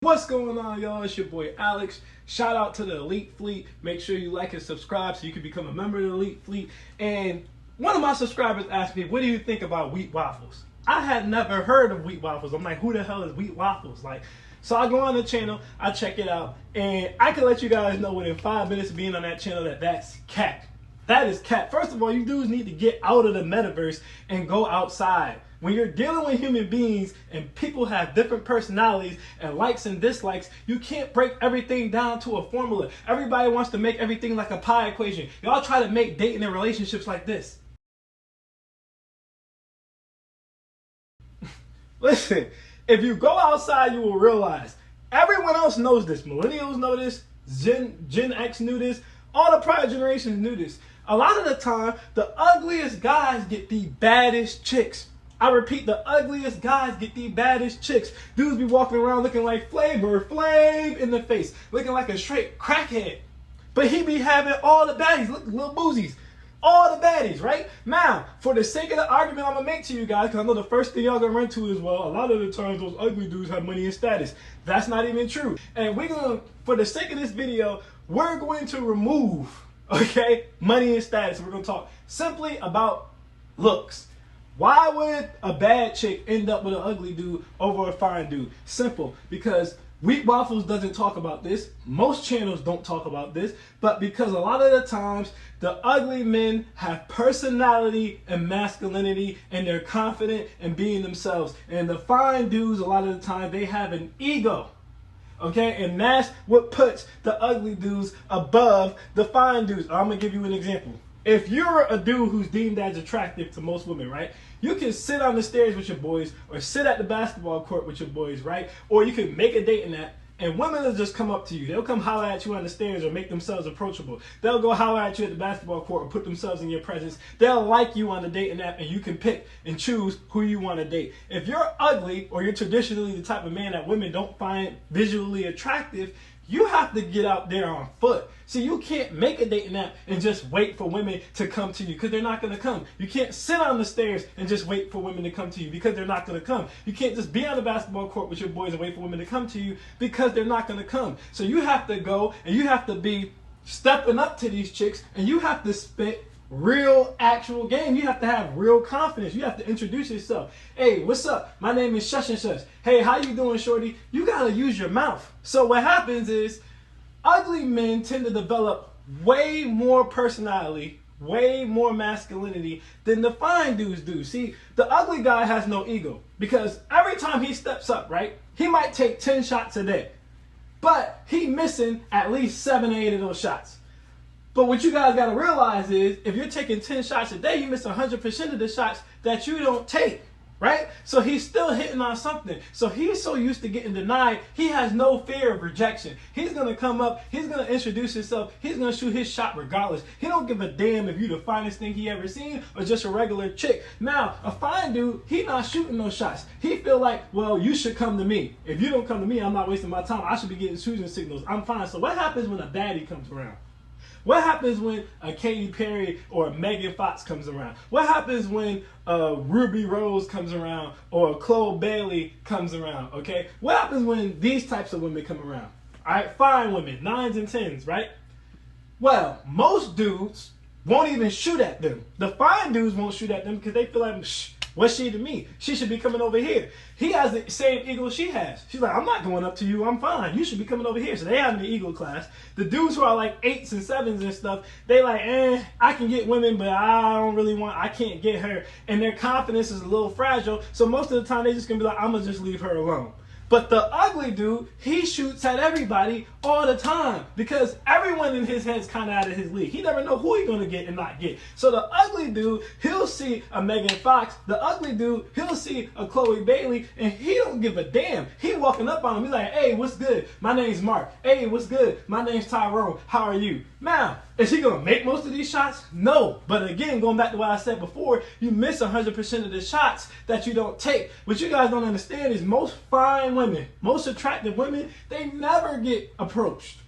What's going on, y'all? It's your boy Alex. Shout out to the Elite Fleet. Make sure you like and subscribe so you can become a member of the Elite Fleet. And one of my subscribers asked me, what do you think about wheat waffles? I had never heard of wheat waffles. I'm like, who the hell is wheat waffles? So I go on the channel, I check it out, and I can let you guys know within 5 minutes of being on that channel that that's cap. That is cap. First of all, you dudes need to get out of the metaverse and go outside. When you're dealing with human beings and people have different personalities and likes and dislikes, you can't break everything down to a formula. Everybody wants to make everything like a pie equation. Y'all try to make dating and relationships like this. Listen, if you go outside, you will realize everyone else knows this. Millennials know this. Gen X knew this. All the prior generations knew this. A lot of the time, the ugliest guys get the baddest chicks. I repeat, the ugliest guys get the baddest chicks. Dudes be walking around looking like Flavor Flav in the face, looking like a straight crackhead. But he be having all the baddies, look, little boozies. All the baddies, right? Now, for the sake of the argument I'm going to make to you guys, because I know the first thing y'all going to run to is, well, a lot of the times those ugly dudes have money and status. That's not even true. And we're going to, for the sake of this video, we're going to remove, okay, money and status. We're going to talk simply about looks. Why would a bad chick end up with an ugly dude over a fine dude? Simple, because Wheat Waffles doesn't talk about this. Most channels don't talk about this, but because a lot of the times the ugly men have personality and masculinity and they're confident in being themselves. And the fine dudes, a lot of the time, they have an ego. Okay, and that's what puts the ugly dudes above the fine dudes. I'm gonna give you an example. If you're a dude who's deemed as attractive to most women, right? You can sit on the stairs with your boys or sit at the basketball court with your boys, right? Or you can make a dating app and women will just come up to you. They'll come holler at you on the stairs or make themselves approachable. They'll go holler at you at the basketball court or put themselves in your presence. They'll like you on the dating app and you can pick and choose who you want to date. If you're ugly or you're traditionally the type of man that women don't find visually attractive, you have to get out there on foot. See, you can't make a dating app and just wait for women to come to you because they're not going to come. You can't sit on the stairs and just wait for women to come to you because they're not going to come. You can't just be on the basketball court with your boys and wait for women to come to you because they're not going to come. So you have to go and you have to be stepping up to these chicks and you have to spit real actual game. You have to have real confidence. You have to introduce yourself. Hey, what's up? My name is Shush and Shush. Hey, how you doing, shorty? You gotta use your mouth. So what happens is ugly men tend to develop way more personality, way more masculinity than the fine dudes do. See, the ugly guy has no ego because every time he steps up, right, he might take 10 shots a day, but he missing at least 7 or 8 of those shots. But what you guys got to realize is if you're taking 10 shots a day, you miss 100% of the shots that you don't take, right? So he's still hitting on something. So he's so used to getting denied, he has no fear of rejection. He's going to come up, he's going to introduce himself, he's going to shoot his shot regardless. He don't give a damn if you're the finest thing he ever seen or just a regular chick. Now, a fine dude, he not shooting those shots. He feel like, well, you should come to me. If you don't come to me, I'm not wasting my time. I should be getting choosing signals. I'm fine. So what happens when a baddie comes around? What happens when a Katy Perry or a Megan Fox comes around? What happens when Ruby Rose comes around or Chloe Bailey comes around, okay? What happens when these types of women come around? All right, fine women, 9s and 10s, right? Well, most dudes won't even shoot at them. The fine dudes won't shoot at them because they feel like, what's she to me? She should be coming over here. He has the same ego she has. She's like, I'm not going up to you. I'm fine. You should be coming over here. So they have the ego class. The dudes who are like 8s and 7s and stuff, they like, I can get women, but I can't get her. And their confidence is a little fragile. So most of the time, they just going to be like, I'm going to just leave her alone. But the ugly dude, he shoots at everybody all the time because everyone in his head's kind of out of his league. He never know who he's going to get and not get. So the ugly dude, he'll see a Megan Fox. The ugly dude, he'll see a Chloe Bailey, and he don't give a damn. He walking up on him. He's like, hey, what's good? My name's Mark. Hey, what's good? My name's Tyrone. How are you? Now, is he going to make most of these shots? No. But again, going back to what I said before, you miss 100% of the shots that you don't take. What you guys don't understand is most fine women, most attractive women, they never get approached.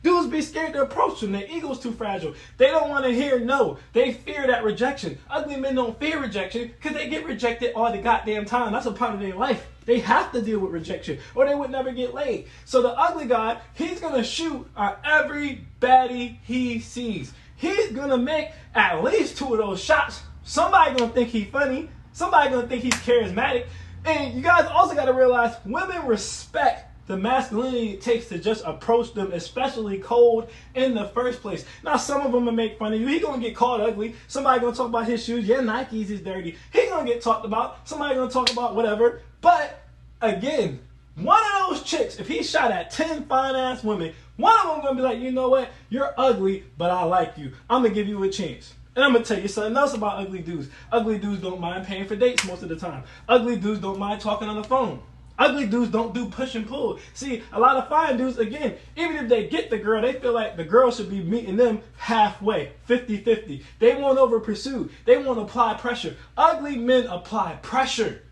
Dudes be scared to approach them. Their ego's too fragile. They don't want to hear no. They fear that rejection. Ugly men don't fear rejection because they get rejected all the goddamn time. That's a part of their life. They have to deal with rejection or they would never get laid. So the ugly guy, he's going to shoot at every baddie he sees. He's going to make at least 2 of those shots. Somebody going to think he's funny. Somebody going to think he's charismatic. And you guys also got to realize women respect the masculinity it takes to just approach them, especially cold in the first place. Now, some of them will make fun of you. He gonna get called ugly. Somebody gonna talk about his shoes. Your Nikes is dirty. He gonna get talked about. Somebody gonna talk about whatever. But again, one of those chicks, if he shot at 10 fine ass women, one of them gonna be like, you know what? You're ugly, but I like you. I'm gonna give you a chance. And I'm going to tell you something else about ugly dudes. Ugly dudes don't mind paying for dates most of the time. Ugly dudes don't mind talking on the phone. Ugly dudes don't do push and pull. See, a lot of fine dudes, again, even if they get the girl, they feel like the girl should be meeting them halfway, 50-50. They won't over pursue. They won't apply pressure. Ugly men apply pressure.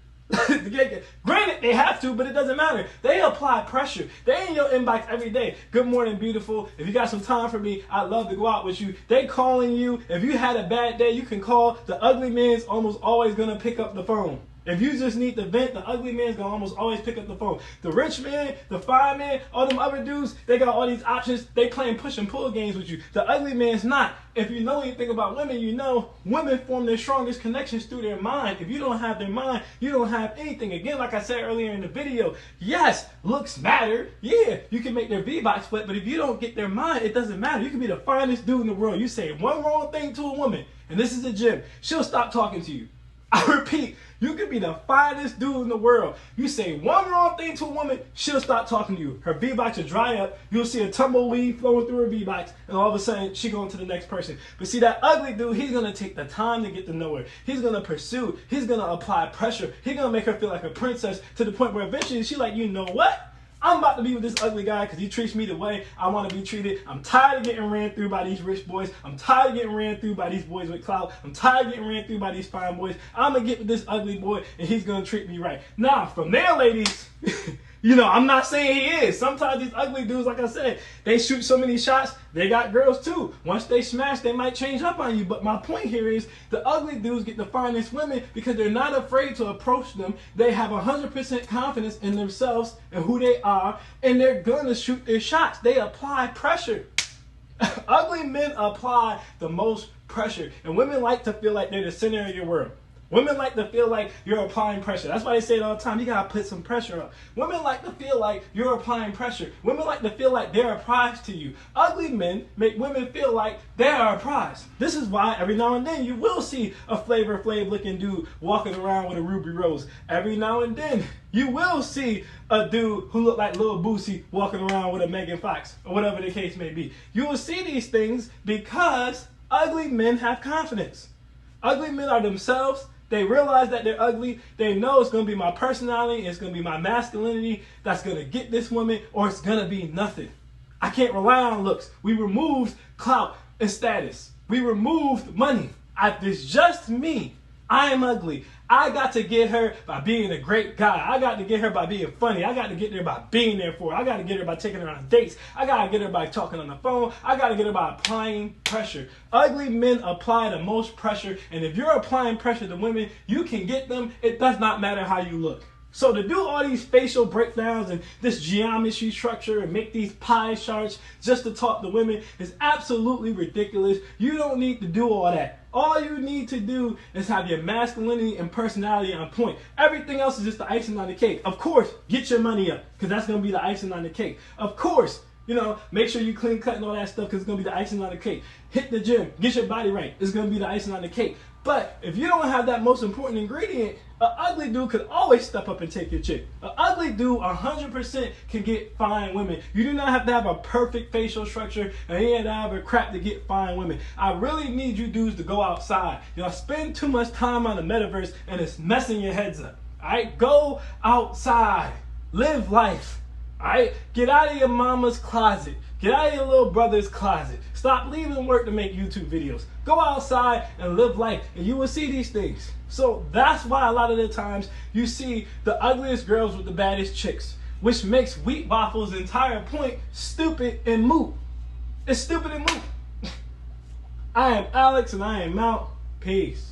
Granted, they have to, but it doesn't matter. They apply pressure. They in your inbox every day. Good morning, beautiful. If you got some time for me, I'd love to go out with you. They calling you. If you had a bad day, you can call. The ugly man's almost always going to pick up the phone. If you just need to vent, the ugly man's going to almost always pick up the phone. The rich man, the fine man, all them other dudes, they got all these options. They playing push and pull games with you. The ugly man's not. If you know anything about women, you know women form their strongest connections through their mind. If you don't have their mind, you don't have anything. Again, like I said earlier in the video, yes, looks matter. Yeah, you can make their V-box flip, but if you don't get their mind, it doesn't matter. You can be the finest dude in the world. You say one wrong thing to a woman, and this is a gym, she'll stop talking to you. I repeat, you could be the finest dude in the world. You say one wrong thing to a woman, she'll stop talking to you. Her V-box will dry up. You'll see a tumbleweed flowing through her V-box, and all of a sudden, she going to the next person. But see, that ugly dude, he's going to take the time to get to know her. He's going to pursue. He's going to apply pressure. He's going to make her feel like a princess to the point where eventually she's like, you know what? I'm about to be with this ugly guy because he treats me the way I want to be treated. I'm tired of getting ran through by these rich boys. I'm tired of getting ran through by these boys with clout. I'm tired of getting ran through by these fine boys. I'm going to get with this ugly boy and he's going to treat me right. Now, from there, ladies, you know, I'm not saying he is. Sometimes these ugly dudes, like I said, they shoot so many shots, they got girls too. Once they smash, they might change up on you. But my point here is the ugly dudes get the finest women because they're not afraid to approach them. They have 100% confidence in themselves and who they are, and they're going to shoot their shots. They apply pressure. Ugly men apply the most pressure, and women like to feel like they're the center of your world. Women like to feel like you're applying pressure. That's why they say it all the time. You got to put some pressure on. Women like to feel like you're applying pressure. Women like to feel like they're a prize to you. Ugly men make women feel like they are a prize. This is why every now and then you will see a Flavor Flav looking dude walking around with a Ruby Rose. Every now and then you will see a dude who look like Lil Boosie walking around with a Megan Fox or whatever the case may be. You will see these things because ugly men have confidence. Ugly men are themselves. They realize that they're ugly. They know it's going to be my personality, it's going to be my masculinity that's going to get this woman, or it's going to be nothing. I can't rely on looks. We removed clout and status. We removed money. It's just me. I am ugly. I got to get her by being a great guy. I got to get her by being funny. I got to get her by being there for her. I got to get her by taking her on dates. I got to get her by talking on the phone. I got to get her by applying pressure. Ugly men apply the most pressure. And if you're applying pressure to women, you can get them. It does not matter how you look. So to do all these facial breakdowns and this geometry structure and make these pie charts just to talk to women is absolutely ridiculous. You don't need to do all that. All you need to do is have your masculinity and personality on point. Everything else is just the icing on the cake. Of course, get your money up because that's going to be the icing on the cake. Of course, you know, make sure you clean cut and all that stuff because it's going to be the icing on the cake. Hit the gym. Get your body right. It's going to be the icing on the cake. But if you don't have that most important ingredient, an ugly dude could always step up and take your chick. An ugly dude 100% can get fine women. You do not have to have a perfect facial structure and you have to have a crap to get fine women. I really need you dudes to go outside. Y'all spend too much time on the metaverse and it's messing your heads up. Alright, go outside. Live life. Alright, get out of your mama's closet. Get out of your little brother's closet. Stop leaving work to make YouTube videos. Go outside and live life, and you will see these things. So that's why a lot of the times you see the ugliest girls with the baddest chicks, which makes Wheat Waffle's entire point stupid and moot. It's stupid and moot. I am Alex, and I am out. Peace.